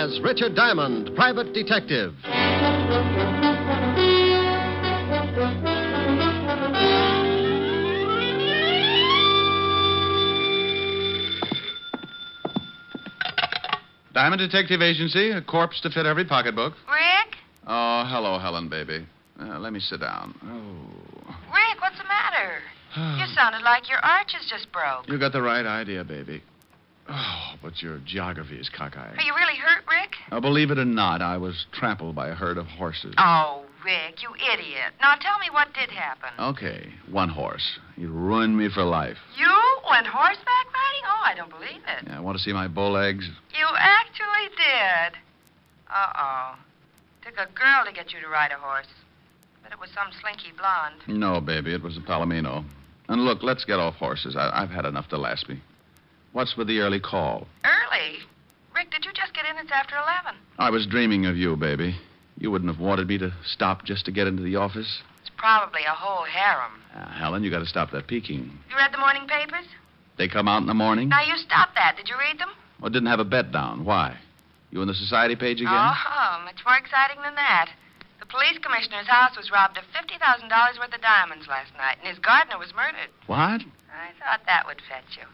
as Richard Diamond, Private Detective. Diamond Detective Agency, a corpse to fit every pocketbook. Rick? Oh, hello, Helen, baby. Let me sit down. Oh. Rick, what's the matter? You sounded like your arches just broke. You got the right idea, baby. Oh, but your geography is cockeyed. Are you really hurt, Rick? Believe it or not, I was trampled by a herd of horses. Oh, Rick, you idiot. Now tell me what did happen. Okay, one horse. He ruined me for life. You went horseback riding? Oh, I don't believe it. Yeah, want to see my bow legs? You actually did. Uh-oh. Took a girl to get you to ride a horse. But it was some slinky blonde. No, baby, it was a Palomino. And look, let's get off horses. I've had enough to last me. What's with the early call? Early? Rick, did you just get in? It's after 11. I was dreaming of you, baby. You wouldn't have wanted me to stop just to get into the office. It's probably a whole harem. Helen, you got to stop that peeking. You read the morning papers? They come out in the morning? Now, you stop that. Did you read them? Well, didn't have a bet down. Why? You on the society page again? Oh, much more exciting than that. The police commissioner's house was robbed of $50,000 worth of diamonds last night, and his gardener was murdered. What? I thought that would fetch you.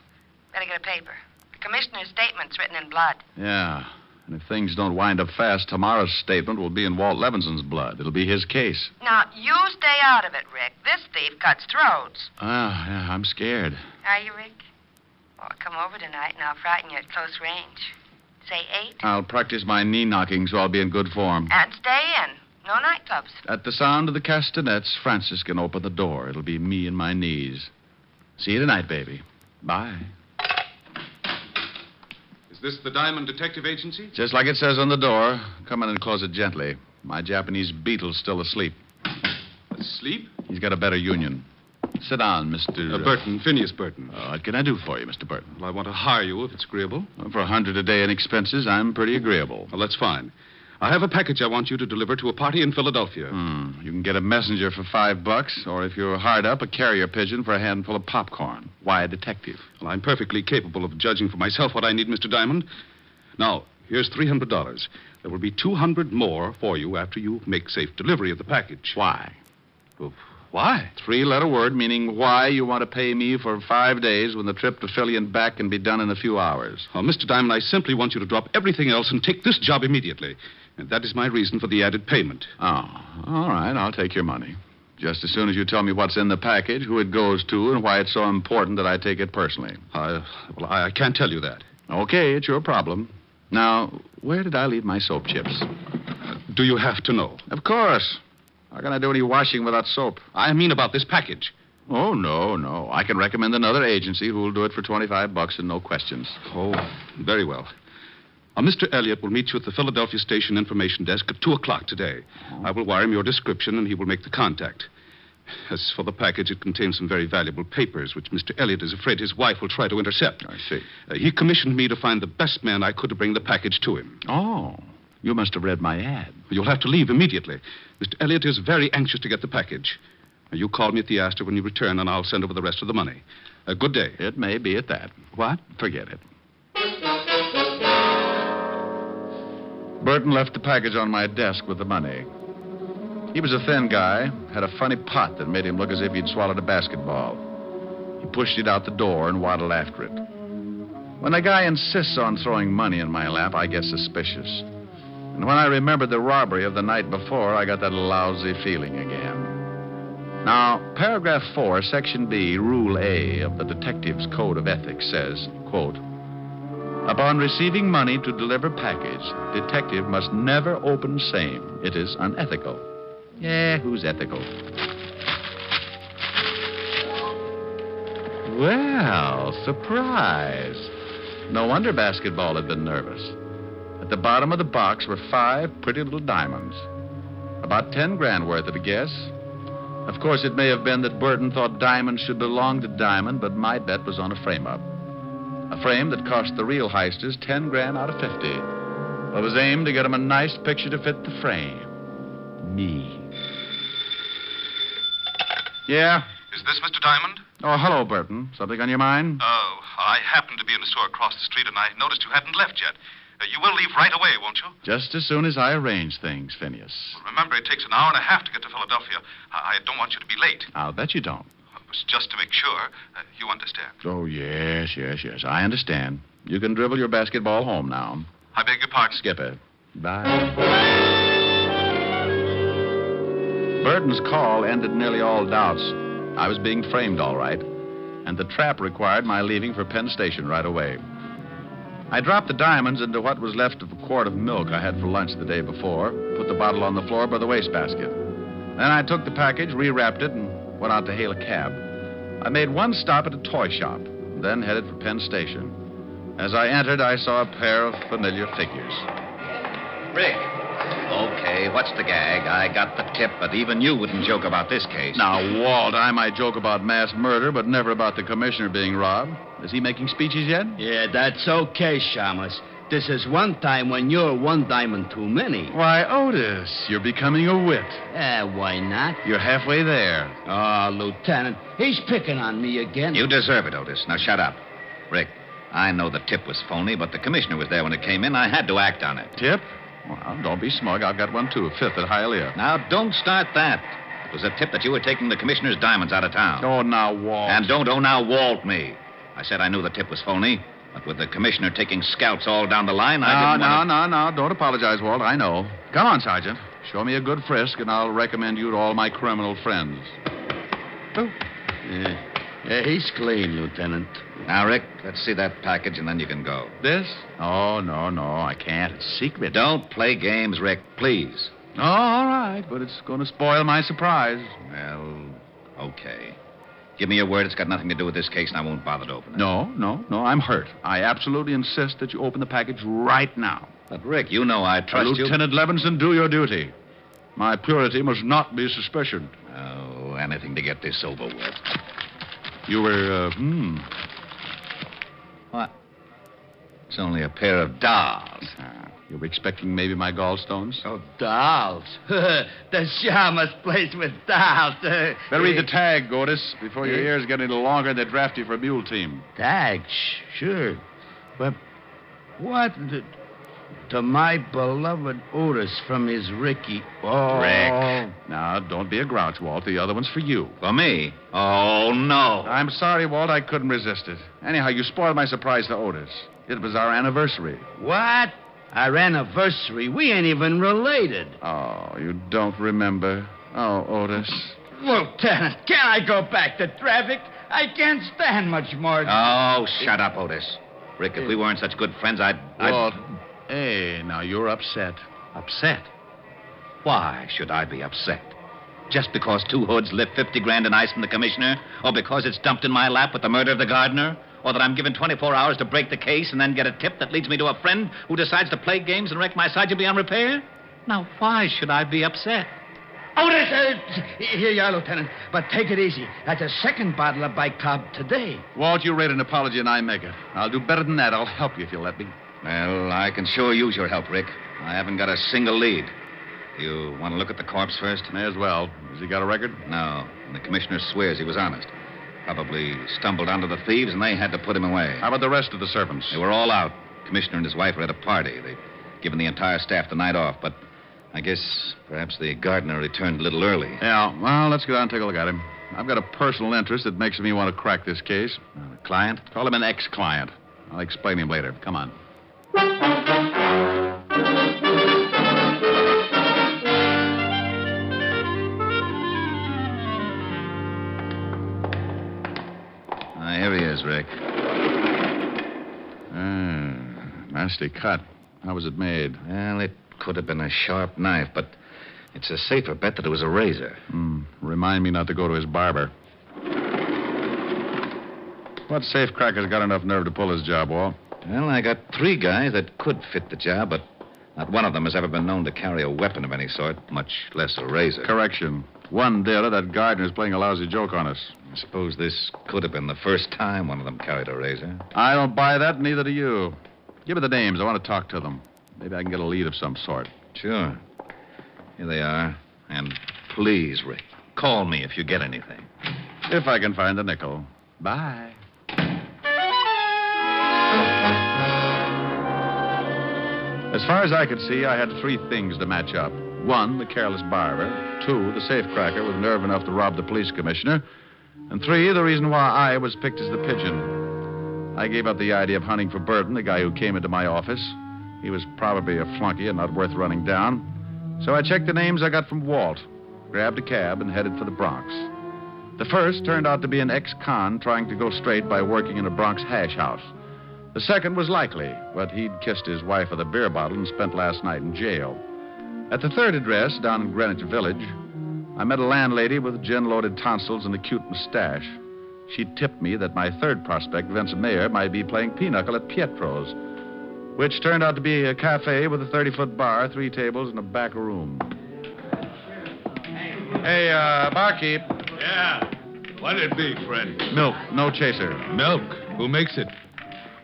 Better get a paper. The commissioner's statement's written in blood. Yeah. And if things don't wind up fast, tomorrow's statement will be in Walt Levinson's blood. It'll be his case. Now, you stay out of it, Rick. This thief cuts throats. Yeah, I'm scared. Are you, Rick? Well, come over tonight, and I'll frighten you at close range. Say 8. I'll practice my knee knocking so I'll be in good form. And stay in. No nightclubs. At the sound of the castanets, Francis can open the door. It'll be me and my knees. See you tonight, baby. Bye. Is this the Diamond Detective Agency? Just like it says on the door. Come in and close it gently. My Japanese beetle's still asleep. Asleep? He's got a better union. Sit down, Mr. Burton, Phineas Burton. What can I do for you, Mr. Burton? Well, I want to hire you if it's agreeable. Well, for $100 a day in expenses, I'm pretty agreeable. Well, that's fine. I have a package I want you to deliver to a party in Philadelphia. You can get a messenger for $5, or if you're hard up, a carrier pigeon for a handful of popcorn. Why a detective? Well, I'm perfectly capable of judging for myself what I need, Mr. Diamond. Now, here's $300. There will be $200 more for you after you make safe delivery of the package. Why? Well, why? 3-letter word meaning why you want to pay me for 5 days when the trip to Philly and back can be done in a few hours. Oh, Mr. Diamond, I simply want you to drop everything else and take this job immediately. And that is my reason for the added payment. Oh, all right. I'll take your money. Just as soon as you tell me what's in the package, who it goes to, and why it's so important that I take it personally. I can't tell you that. Okay, it's your problem. Now, where did I leave my soap chips? Do you have to know? Of course. How can I do any washing without soap? I mean about this package. Oh, no. I can recommend another agency who will do it for $25 and no questions. Oh, very well. Mr. Elliott will meet you at the Philadelphia Station Information Desk at 2 o'clock today. I will wire him your description, and he will make the contact. As for the package, it contains some very valuable papers, which Mr. Elliott is afraid his wife will try to intercept. I see. He commissioned me to find the best man I could to bring the package to him. Oh, you must have read my ad. You'll have to leave immediately. Mr. Elliott is very anxious to get the package. You call me at the Astor when you return, and I'll send over the rest of the money. Good day. It may be at that. What? Forget it. Burton left the package on my desk with the money. He was a thin guy, had a funny pot that made him look as if he'd swallowed a basketball. He pushed it out the door and waddled after it. When a guy insists on throwing money in my lap, I get suspicious. And when I remembered the robbery of the night before, I got that lousy feeling again. Now, paragraph 4, section B, rule A of the Detective's Code of Ethics says, quote, upon receiving money to deliver package, detective must never open same. It is unethical. Yeah, who's ethical? Well, surprise. No wonder basketball had been nervous. At the bottom of the box were 5 pretty little diamonds. About 10 grand worth of a guess. Of course, it may have been that Burton thought diamonds should belong to Diamond, but my bet was on a frame-up. A frame that cost the real heisters 10 grand out of 50. It was aimed to get them a nice picture to fit the frame. Me. Yeah? Is this Mr. Diamond? Oh, hello, Burton. Something on your mind? Oh, I happened to be in a store across the street, and I noticed you hadn't left yet. You will leave right away, won't you? Just as soon as I arrange things, Phineas. Remember, it takes an hour and a half to get to Philadelphia. I don't want you to be late. I'll bet you don't. It was just to make sure. You understand? Oh, yes. I understand. You can dribble your basketball home now. I beg your pardon. Skip it. Bye. Burton's call ended nearly all doubts. I was being framed all right, and the trap required my leaving for Penn Station right away. I dropped the diamonds into what was left of a quart of milk I had for lunch the day before, put the bottle on the floor by the wastebasket. Then I took the package, rewrapped it, and went out to hail a cab. I made one stop at a toy shop, then headed for Penn Station. As I entered, I saw a pair of familiar figures. Rick. Okay, what's the gag? I got the tip, but even you wouldn't joke about this case. Now, Walt, I might joke about mass murder, but never about the commissioner being robbed. Is he making speeches yet? Yeah, that's okay, Shamus. This is one time when you're one diamond too many. Why, Otis, you're becoming a wit. Why not? You're halfway there. Oh, Lieutenant, he's picking on me again. You deserve it, Otis. Now shut up. Rick, I know the tip was phony, but the commissioner was there when it came in. I had to act on it. Tip? Well, don't be smug. I've got one, too. A fifth at Hialeah. Now, don't start that. It was a tip that you were taking the commissioner's diamonds out of town. Oh, now, Walt. And don't now Walt me. I said I knew the tip was phony, but with the commissioner taking scouts all down the line, I didn't want to... No. Don't apologize, Walt. I know. Come on, Sergeant. Show me a good frisk, and I'll recommend you to all my criminal friends. Oh. Yeah, he's clean, Lieutenant. Now, Rick, let's see that package, and then you can go. This? Oh, no, I can't. It's secret. Don't play games, Rick, please. Oh, all right, but it's going to spoil my surprise. Well, okay. Give me your word it's got nothing to do with this case, and I won't bother to open it. No, I'm hurt. I absolutely insist that you open the package right now. But, Rick, you know I trust you. Lieutenant Levinson, do your duty. My purity must not be suspicioned. Oh, anything to get this over with. You were, What? It's only a pair of dolls. You were expecting maybe my gallstones? Oh, dolls. The Shamus plays with dolls. Better read the tag, Otis, before your ears get any longer and they draft you for a mule team. Tag? Sure. But what? To my beloved Otis from his Ricky. Oh. Rick. Now, don't be a grouch, Walt. The other one's for you. For me? Oh, no. I'm sorry, Walt. I couldn't resist it. Anyhow, you spoiled my surprise to Otis. It was our anniversary. What? Our anniversary? We ain't even related. Oh, you don't remember? Oh, Otis. Lieutenant, can I go back to traffic? I can't stand much more. Oh, shut up, Otis. Rick, if we weren't such good friends, Walt, hey, now you're upset. Upset? Why should I be upset? Just because two hoods lift 50 grand in ice from the commissioner? Or because it's dumped in my lap with the murder of the gardener? Or that I'm given 24 hours to break the case and then get a tip that leads me to a friend who decides to play games and wreck my Sergeant beyond repair? Now, why should I be upset? Otis, here you are, Lieutenant. But take it easy. That's a second bottle of bicob today. Walt, you rate an apology and I make it. I'll do better than that. I'll help you if you'll let me. Well, I can sure use your help, Rick. I haven't got a single lead. You want to look at the corpse first? May as well. Has he got a record? No. And the commissioner swears he was honest. Probably stumbled onto the thieves, and they had to put him away. How about the rest of the servants? They were all out. Commissioner and his wife were at a party. They'd given the entire staff the night off, but I guess perhaps the gardener returned a little early. Yeah, well, let's go down and take a look at him. I've got a personal interest that makes me want to crack this case. Client? Call him an ex-client. I'll explain him later. Come on. Here he is, Rick. Nasty cut. How was it made? Well, it could have been a sharp knife, but it's a safer bet that it was a razor. Remind me not to go to his barber. What safecracker's got enough nerve to pull his job, Walt? Well, I got 3 guys that could fit the job, but not one of them has ever been known to carry a weapon of any sort, much less a razor. Correction. One dealer, that gardener's playing a lousy joke on us. I suppose this could have been the first time one of them carried a razor. I don't buy that, neither do you. Give me the names. I want to talk to them. Maybe I can get a lead of some sort. Sure. Here they are. And please, Rick, call me if you get anything. If I can find a nickel. Bye. As far as I could see, I had three things to match up. One, the careless barber. Two, the safecracker with nerve enough to rob the police commissioner. And three, the reason why I was picked as the pigeon. I gave up the idea of hunting for Purdum, the guy who came into my office. He was probably a flunky and not worth running down. So I checked the names I got from Walt, grabbed a cab, and headed for the Bronx. The first turned out to be an ex-con trying to go straight by working in a Bronx hash house. The second was likely, but he'd kissed his wife with a beer bottle and spent last night in jail. At the third address, down in Greenwich Village, I met a landlady with gin-loaded tonsils and a cute mustache. She tipped me that my third prospect, Vincent Mayer, might be playing pinochle at Pietro's, which turned out to be a cafe with a 30-foot bar, 3 tables, and a back room. Hey, barkeep. Yeah. What'd it be, friend? Milk, no chaser. Milk? Who makes it?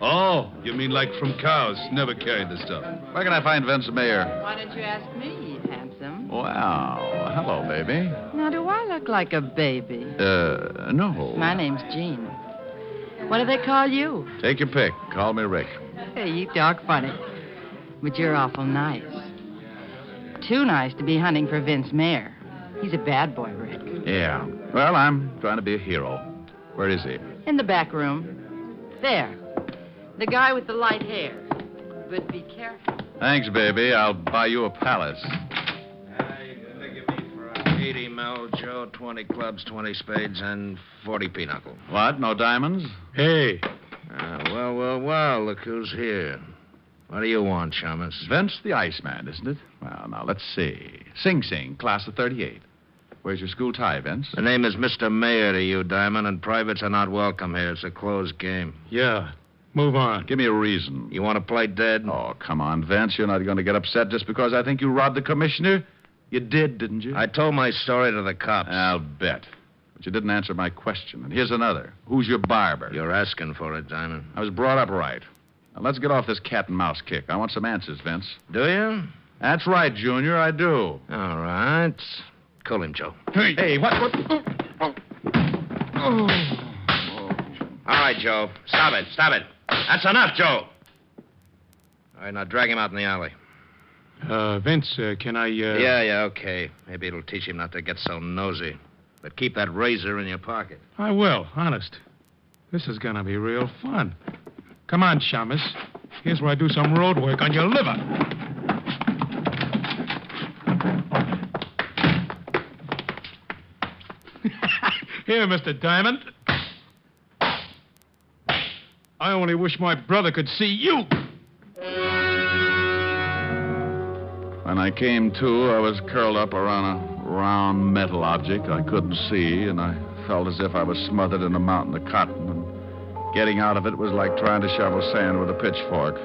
Oh, you mean like from cows? Never carried the stuff. Where can I find Vincent Mayer? Why don't you ask me, handsome? Wow. Hello, baby. Now, do I look like a baby? No. My name's Jean. What do they call you? Take your pick. Call me Rick. Hey, you talk funny. But you're awful nice. Too nice to be hunting for Vince Mayer. He's a bad boy, Rick. Yeah. Well, I'm trying to be a hero. Where is he? In the back room. There. The guy with the light hair. But be careful. Thanks, baby. I'll buy you a palace. You can figure me for 80 mil, Joe, 20 clubs, 20 spades, and 40 pinochle. What? No diamonds? Hey. Well, look who's here. What do you want, Shamus? Vince the Iceman, isn't it? Well, now, let's see. Sing Sing, class of 38. Where's your school tie, Vince? The name is Mr. Mayer to you, Diamond, and privates are not welcome here. It's a closed game. Yeah. Move on. Give me a reason. You want to play dead? Oh, come on, Vince. You're not going to get upset just because I think you robbed the commissioner? You did, didn't you? I told my story to the cops. I'll bet. But you didn't answer my question. And here's another. Who's your barber? You're asking for it, Diamond. I was brought up right. Now, let's get off this cat and mouse kick. I want some answers, Vince. Do you? That's right, Junior. I do. All right. Call him, Joe. Hey, what? All right, Joe. Stop it. That's enough, Joe. All right, now drag him out in the alley. Vince, can I, Yeah, okay. Maybe it'll teach him not to get so nosy. But keep that razor in your pocket. I will, honest. This is gonna be real fun. Come on, Shamus. Here's where I do some road work on your liver. Here, Mr. Diamond. I only wish my brother could see you. When I came to, I was curled up around a round metal object I couldn't see, and I felt as if I was smothered in a mountain of cotton, and getting out of it was like trying to shovel sand with a pitchfork.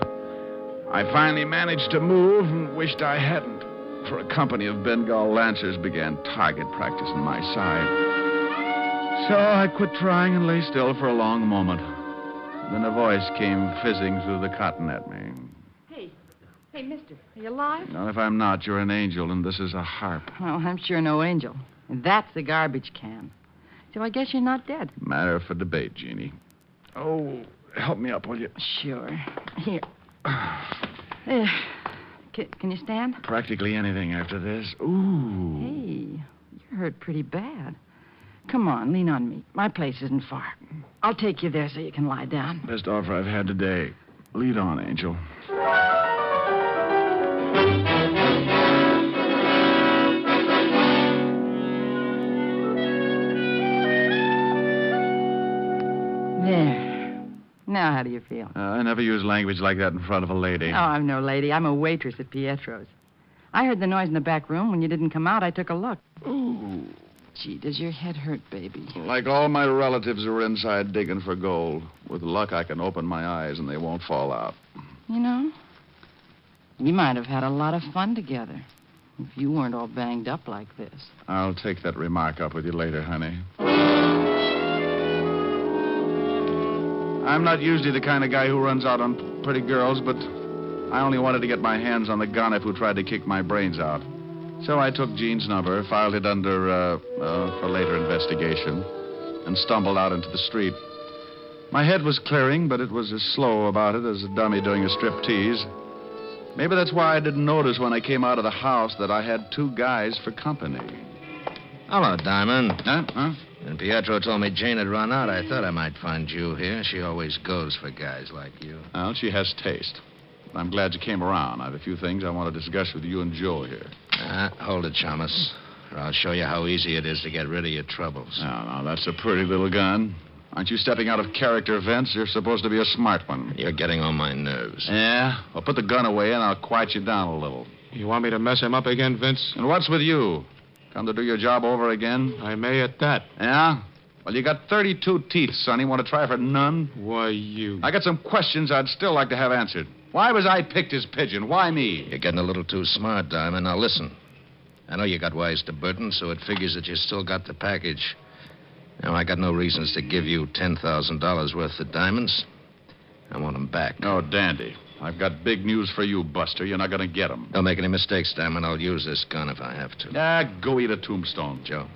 I finally managed to move and wished I hadn't, for a company of Bengal Lancers began target practice on my side. So I quit trying and lay still for a long moment. Then a voice came fizzing through the cotton at me. Hey, mister, are you alive? Now, if I'm not, you're an angel, and this is a harp. Well, I'm sure no angel. And that's the garbage can. So I guess you're not dead. Matter for debate, Jeannie. Oh, help me up, will you? Sure. Here. Can you stand? Practically anything after this. Ooh. Hey, you're hurt pretty bad. Come on, lean on me. My place isn't far. I'll take you there so you can lie down. Best offer I've had today. Lead on, Angel. There. Now, how do you feel? I never use language like that in front of a lady. Oh, I'm no lady. I'm a waitress at Pietro's. I heard the noise in the back room. When you didn't come out, I took a look. Ooh. Gee, does your head hurt, baby? Like all my relatives who are inside digging for gold. With luck, I can open my eyes and they won't fall out. You know, we might have had a lot of fun together if you weren't all banged up like this. I'll take that remark up with you later, honey. I'm not usually the kind of guy who runs out on pretty girls, but I only wanted to get my hands on the gonif who tried to kick my brains out. So I took Jean's number, filed it under, for later investigation, and stumbled out into the street. My head was clearing, but it was as slow about it as a dummy doing a striptease. Maybe that's why I didn't notice when I came out of the house that I had two guys for company. Hello, Diamond. Huh? When Pietro told me Jane had run out, I thought I might find you here. She always goes for guys like you. Well, she has taste. I'm glad you came around. I have a few things I want to discuss with you and Joe here. Hold it, Chalmers, or I'll show you how easy it is to get rid of your troubles. Now, that's a pretty little gun. Aren't you stepping out of character, Vince? You're supposed to be a smart one. You're getting on my nerves. Yeah? Well, put the gun away and I'll quiet you down a little. You want me to mess him up again, Vince? And what's with you? Come to do your job over again? I may at that. Yeah? Well, you got 32 teeth, Sonny. Want to try for none? Why, you... I got some questions I'd still like to have answered. Why was I picked as pigeon? Why me? You're getting a little too smart, Diamond. Now, listen. I know you got wise to Burton, so it figures that you still got the package. Now, I got no reasons to give you $10,000 worth of diamonds. I want them back. Oh, dandy. I've got big news for you, Buster. You're not going to get them. Don't make any mistakes, Diamond. I'll use this gun if I have to. Go eat a tombstone. Joe.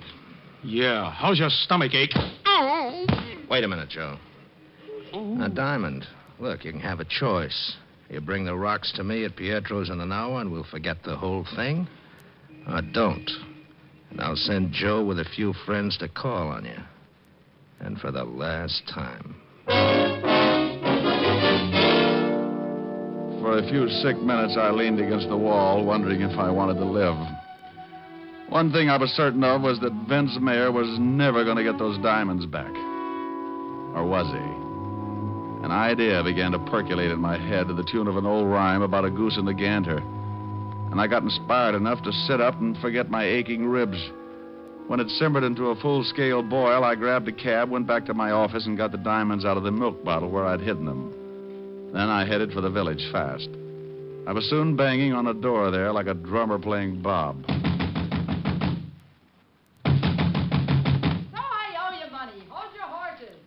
Yeah, how's your stomach ache? Wait a minute, Joe. Now, Diamond, look, you can have a choice. You bring the rocks to me at Pietro's in an hour and we'll forget the whole thing. Or don't. And I'll send Joe with a few friends to call on you. And for the last time. For a few sick minutes, I leaned against the wall, wondering if I wanted to live. One thing I was certain of was that Vince Mayer was never going to get those diamonds back. Or was he? An idea began to percolate in my head to the tune of an old rhyme about a goose and a gander. And I got inspired enough to sit up and forget my aching ribs. When it simmered into a full-scale boil, I grabbed a cab, went back to my office, and got the diamonds out of the milk bottle where I'd hidden them. Then I headed for the village fast. I was soon banging on a door there like a drummer playing Bob. So I owe you money. Hold your horses.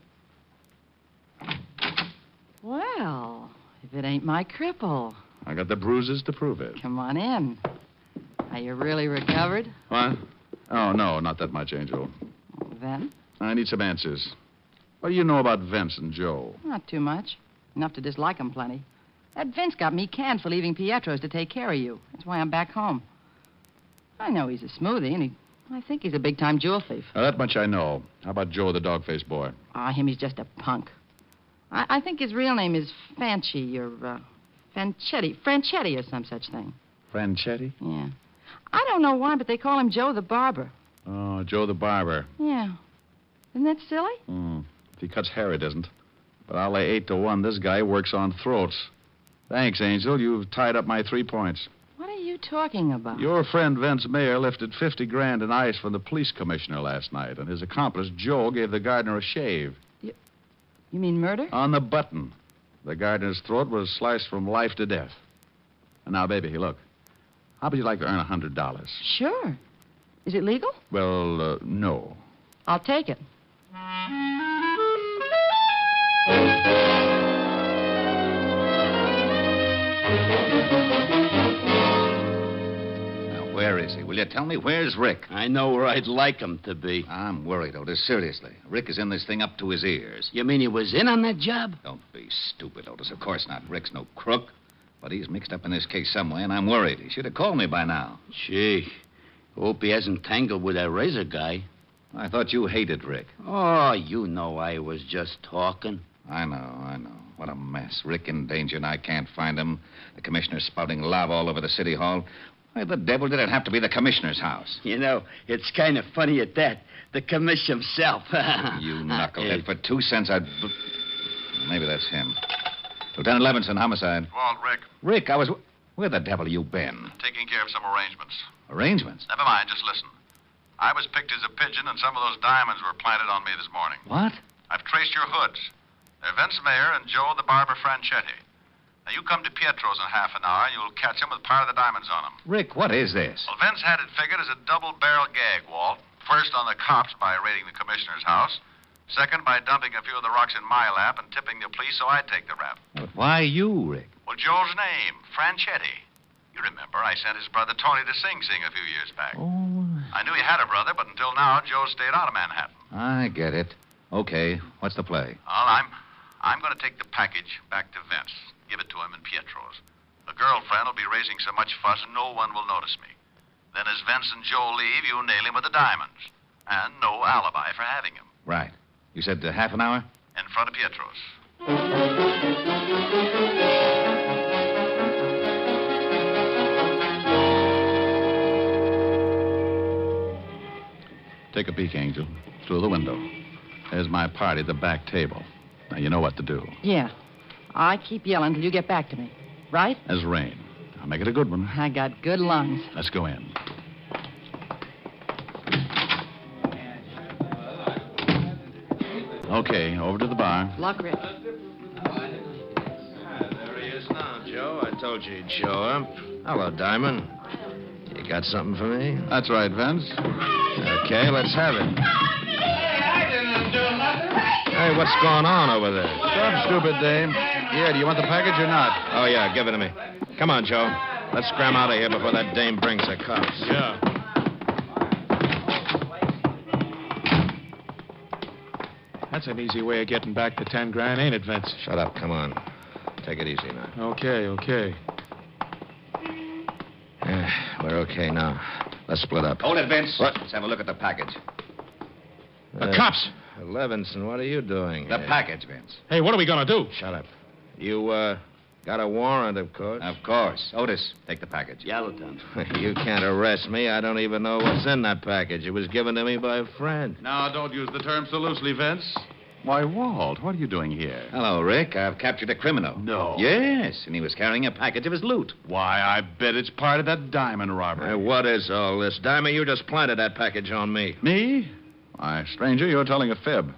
Well, if it ain't my cripple. I got the bruises to prove it. Come on in. Are you really recovered? What? Oh, no, not that much, Angel. Then? I need some answers. What do you know about Vince and Joe? Not too much. Enough to dislike him plenty. That Vince got me canned for leaving Pietro's to take care of you. That's why I'm back home. I know he's a smoothie, and I think he's a big-time jewel thief. That much I know. How about Joe, the dog-faced boy? Him, he's just a punk. I think his real name is Fanchi or Franchetti or some such thing. Franchetti? Yeah. I don't know why, but they call him Joe the Barber. Oh, Joe the Barber. Yeah. Isn't that silly? If he cuts hair, it isn't. But I'll lay 8 to 1 this guy works on throats. Thanks, Angel. You've tied up my 3 points. What are you talking about? Your friend Vince Mayer lifted 50 grand in ice from the police commissioner last night, and his accomplice, Joe, gave the gardener a shave. You mean murder? On the button. The gardener's throat was sliced from life to death. And now, baby, look. How would you like to earn $100? Sure. Is it legal? Well, no. I'll take it. Now, where is he? Will you tell me? Where's Rick? I know where I'd like him to be. I'm worried, Otis. Seriously. Rick is in this thing up to his ears. You mean he was in on that job? Don't be stupid, Otis. Of course not. Rick's no crook. But he's mixed up in this case some way, and I'm worried. He should have called me by now. Gee, hope he hasn't tangled with that razor guy. I thought you hated Rick. Oh, you know I was just talking. I know. What a mess. Rick in danger, and I can't find him. The commissioner's spouting lava all over the city hall. Why the devil did it have to be the commissioner's house? You know, it's kind of funny at that. The commissioner himself. You knucklehead. For 2 cents, I'd... Maybe that's him. Lieutenant Levinson, homicide. Walt, Rick. Rick, where the devil you been? Taking care of some arrangements. Arrangements? Never mind, just listen. I was picked as a pigeon, and some of those diamonds were planted on me this morning. What? I've traced your hoods. They're Vince Mayer and Joe the Barber Franchetti. Now, you come to Pietro's in half an hour, and you'll catch him with part of the diamonds on him. Rick, what is this? Well, Vince had it figured as a double-barrel gag, Walt. First on the cops by raiding the commissioner's house. Second, by dumping a few of the rocks in my lap and tipping the police so I'd take the rap. But why you, Rick? Well, Joe's name, Franchetti. You remember, I sent his brother Tony to Sing Sing a few years back. Oh. I knew he had a brother, but until now, Joe stayed out of Manhattan. I get it. Okay, what's the play? Well, I'm going to take the package back to Vince. Give it to him in Pietro's. The girlfriend will be raising so much fuss no one will notice me. Then as Vince and Joe leave, you nail him with the diamonds. And no alibi for having him. Right. You said half an hour? In front of Pietro's. Take a peek, Angel. Through the window. There's my party at the back table. Now, you know what to do. Yeah. I keep yelling till you get back to me. Right? There's rain. I'll make it a good one. I got good lungs. Let's go in. Okay, over to the bar. Luck, Rick. There he is now, Joe. I told you he'd show up. Hello, Diamond. You got something for me? That's right, Vince. Okay, let's have it. I didn't do nothing. Hey, what's going on over there? Stop, stupid dame. Here, do you want the package or not? Oh, yeah, give it to me. Come on, Joe. Let's scram out of here before that dame brings the cops. Yeah. That's an easy way of getting back to 10 grand, ain't it, Vince? Shut up. Come on. Take it easy now. Okay. We're okay now. Let's split up. Hold it, Vince. What? Let's have a look at the package. The cops! Levinson, what are you doing? The here? package, Vince. Hey, what are we gonna do? Shut up. You, got a warrant, of course. Of course. Otis, take the package. Yellowton. You can't arrest me. I don't even know what's in that package. It was given to me by a friend. Now, don't use the term so loosely, Vince. Why, Walt, what are you doing here? Hello, Rick. I've captured a criminal. No. Yes, and he was carrying a package of his loot. Why, I bet it's part of that diamond robbery. Hey, what is all this? Diamond, you just planted that package on me. Me? Why, stranger, you're telling a fib.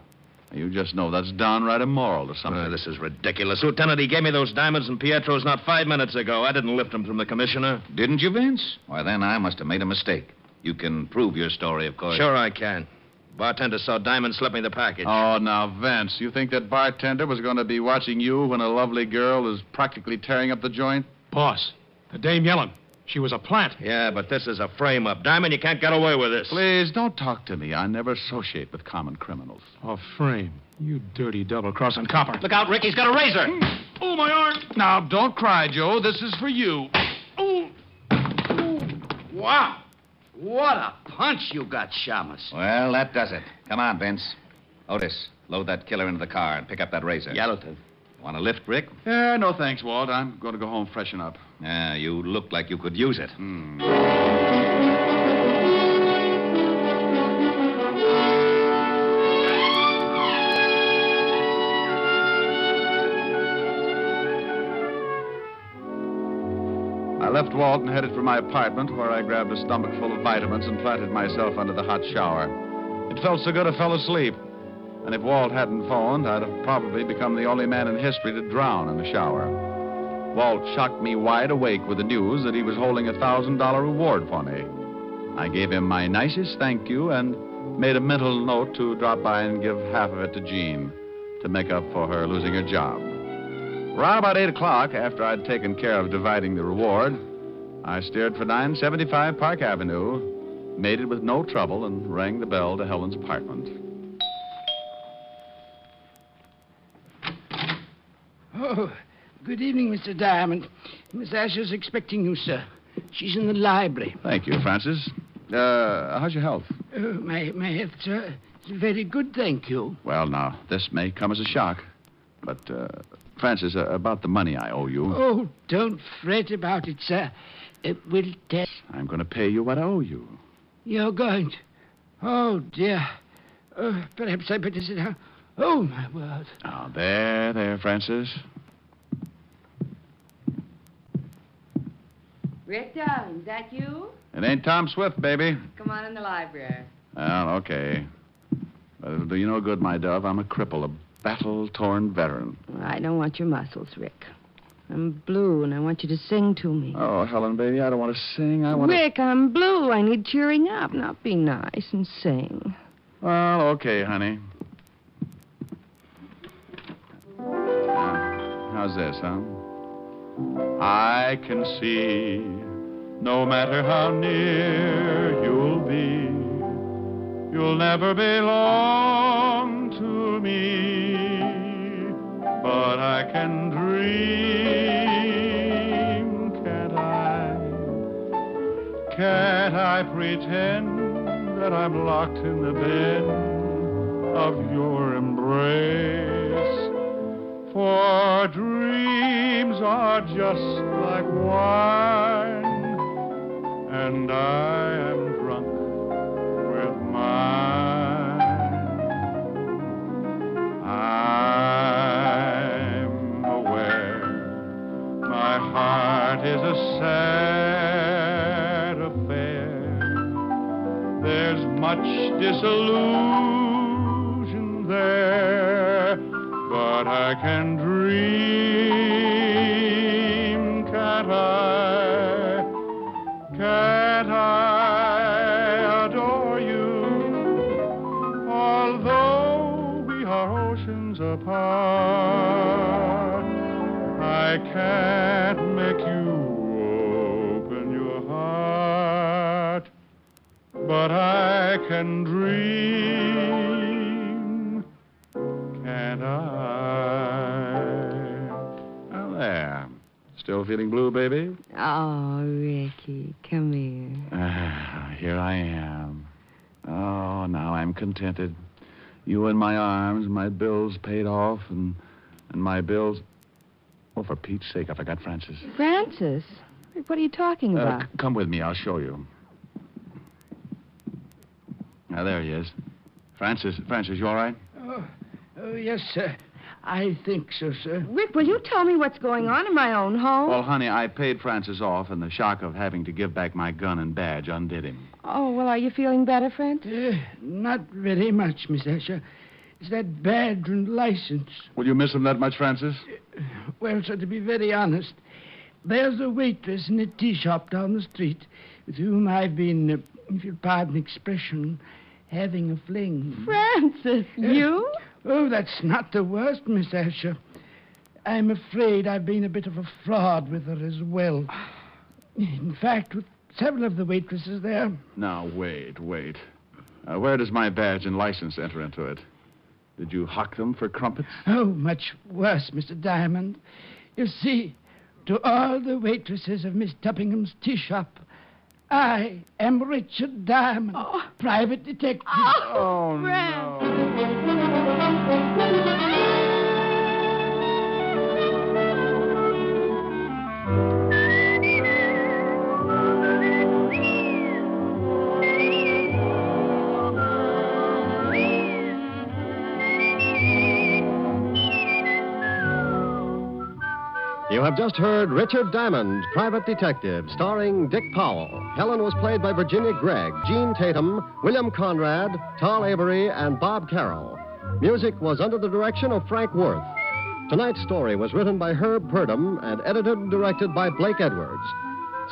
You just know that's downright immoral or something. This is ridiculous. Lieutenant, he gave me those diamonds in Pietro's not 5 minutes ago. I didn't lift them from the commissioner. Didn't you, Vince? Why, then I must have made a mistake. You can prove your story, of course. Sure I can. Bartender saw Diamond slip me the package. Oh, now, Vince, you think that bartender was going to be watching you when a lovely girl is practically tearing up the joint? Boss, the dame yelling. She was a plant. Yeah, but this is a frame-up. Diamond, you can't get away with this. Please, don't talk to me. I never associate with common criminals. A frame. You dirty double-crossing copper. Look out, Rick. He's got a razor. Oh, my arm. Now, don't cry, Joe. This is for you. Oh. Wow. What a punch you got, Shamus. Well, that does it. Come on, Vince. Otis, load that killer into the car and pick up that razor. Yellowton. Want a lift, Rick? No thanks, Walt. I'm going to go home freshen up. Yeah, you look like you could use it. I left Walt and headed for my apartment, where I grabbed a stomach full of vitamins and planted myself under the hot shower. It felt so good I fell asleep. And if Walt hadn't phoned, I'd have probably become the only man in history to drown in the shower. Walt shocked me wide awake with the news that he was holding a $1,000 reward for me. I gave him my nicest thank you and made a mental note to drop by and give half of it to Jean to make up for her losing her job. Around about 8 o'clock, after I'd taken care of dividing the reward, I steered for 975 Park Avenue, made it with no trouble, and rang the bell to Helen's apartment. Oh, good evening, Mr. Diamond. Miss Asher's expecting you, sir. She's in the library. Thank you, Francis. How's your health? My health, sir, is very good, thank you. Well, now, this may come as a shock. But, Francis, about the money I owe you. Oh, don't fret about it, sir. We'll tell. I'm going to pay you what I owe you. You're going to? Oh, dear. Perhaps I better sit down. Oh, my word. Oh, there, Francis. Rick, darling, is that you? It ain't Tom Swift, baby. Come on in the library. Well, okay. But it'll do you no good, my dove. I'm a cripple, a battle-torn veteran. Well, I don't want your muscles, Rick. I'm blue, and I want you to sing to me. Oh, Helen, baby, I don't want to sing. I want Rick, I'm blue. I need cheering up. Now be nice and sing. Well, okay, honey. How's this, huh? I can see, no matter how near you'll be, you'll never belong to me, but I can dream Can't I pretend that I'm locked in the den of your embrace? For dreams are just like wine, and I am drunk with mine. I'm aware my heart is a sad affair. There's much disillusion there, but I can dream, can't I? Can't I adore you? Although we are oceans apart, I can't make you open your heart, but I can dream, can't I? Well, there. Still feeling blue, baby? Oh, Ricky, come here. Here I am. Oh, now I'm contented. You in my arms, my bills paid off, and my bills... Oh, for Pete's sake, I forgot Francis. Francis? Rick, what are you talking about? Come with me, I'll show you. Now, there he is. Francis, you all right? Oh, yes, sir. I think so, sir. Rick, will you tell me what's going on in my own home? Well, honey, I paid Francis off, and the shock of having to give back my gun and badge undid him. Oh, well, are you feeling better, Francis? Not very much, Miss Asher. It's that badge and license. Will you miss him that much, Francis? Well, sir, to be very honest, there's a waitress in a tea shop down the street with whom I've been, if you'll pardon the expression, having a fling. Francis, you? Oh, that's not the worst, Miss Asher. I'm afraid I've been a bit of a fraud with her as well. In fact, with several of the waitresses there. Now, wait. Where does my badge and license enter into it? Did you hock them for crumpets? Oh, much worse, Mr. Diamond. You see, to all the waitresses of Miss Tuppingham's tea shop, I am Richard Diamond, private detective. Oh, You have just heard Richard Diamond, Private Detective, starring Dick Powell. Helen was played by Virginia Gregg, Jean Tatum, William Conrad, Tal Avery, and Bob Carroll. Music was under the direction of Frank Worth. Tonight's story was written by Herb Purdum and edited and directed by Blake Edwards.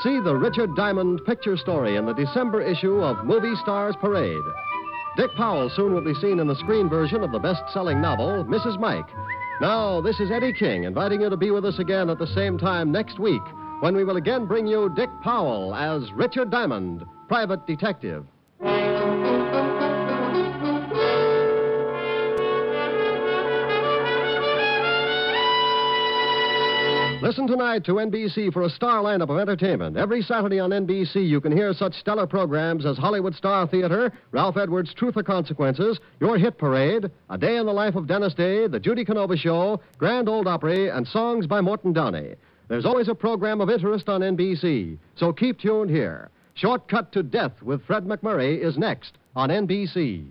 See the Richard Diamond picture story in the December issue of Movie Stars Parade. Dick Powell soon will be seen in the screen version of the best-selling novel, Mrs. Mike. Now, this is Eddie King inviting you to be with us again at the same time next week when we will again bring you Dick Powell as Richard Diamond, Private Detective. Listen tonight to NBC for a star lineup of entertainment. Every Saturday on NBC, you can hear such stellar programs as Hollywood Star Theater, Ralph Edwards' Truth or Consequences, Your Hit Parade, A Day in the Life of Dennis Day, The Judy Canova Show, Grand Ole Opry, and songs by Morton Downey. There's always a program of interest on NBC, so keep tuned here. Shortcut to Death with Fred McMurray is next on NBC.